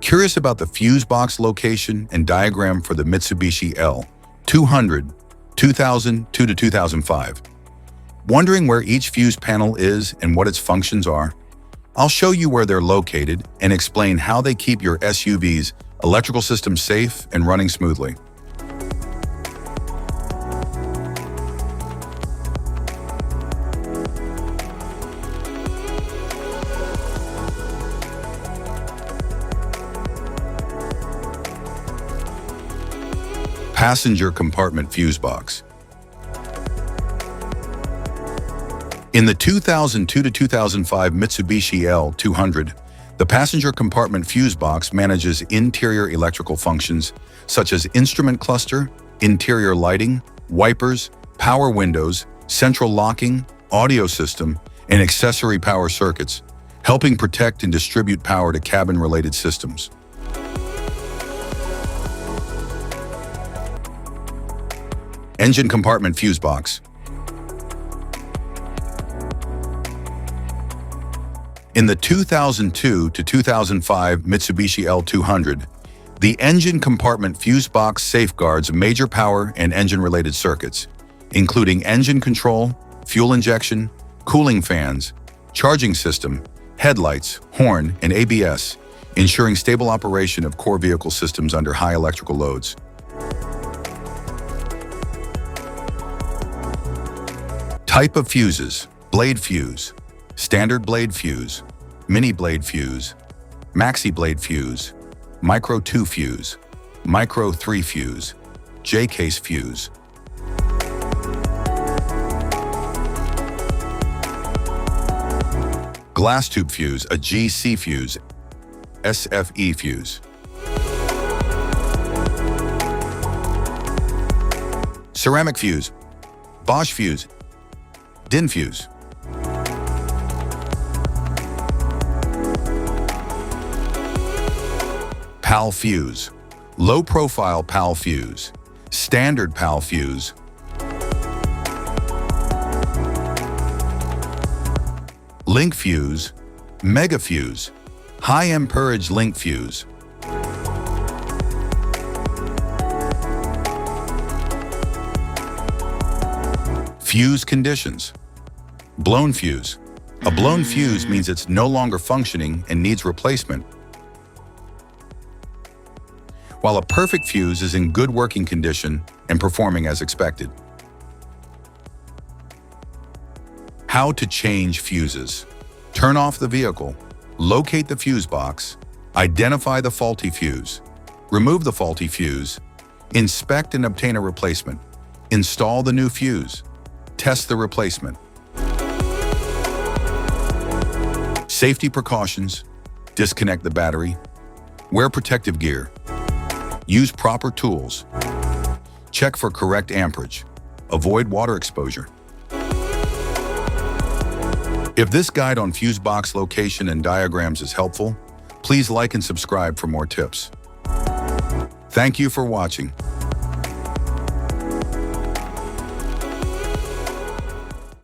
Curious about the fuse box location and diagram for the Mitsubishi L200 2002 to 2005? Wondering where each fuse panel is and what its functions are? I'll show you where they're located and explain how they keep your SUV's electrical system safe and running smoothly. Passenger compartment fuse box. In the 2002 to 2005 Mitsubishi L200, the passenger compartment fuse box manages interior electrical functions such as instrument cluster, interior lighting, wipers, power windows, central locking, audio system, and accessory power circuits, helping protect and distribute power to cabin-related systems. Engine compartment fuse box. In the 2002 to 2005 Mitsubishi L200, the engine compartment fuse box safeguards major power and engine-related circuits, including engine control, fuel injection, cooling fans, charging system, headlights, horn, and ABS, ensuring stable operation of core vehicle systems under high electrical loads. Type of fuses: blade fuse, standard blade fuse, mini blade fuse, maxi blade fuse, micro 2 fuse, micro 3 fuse, J-case fuse. Glass tube fuse, a GC fuse, SFE fuse. Ceramic fuse, Bosch fuse, DIN fuse. PAL fuse, low profile PAL fuse, standard PAL fuse. Link fuse, mega fuse, high amperage link fuse. Fuse conditions. Blown fuse. A blown fuse means it's no longer functioning and needs replacement, while a perfect fuse is in good working condition and performing as expected. How to change fuses. Turn off the vehicle, locate the fuse box, identify the faulty fuse, remove the faulty fuse, inspect and obtain a replacement, install the new fuse, test the replacement. Safety precautions: disconnect the battery, wear protective gear, use proper tools, check for correct amperage, avoid water exposure. If this guide on fuse box location and diagrams is helpful, please like and subscribe for more tips. Thank you for watching.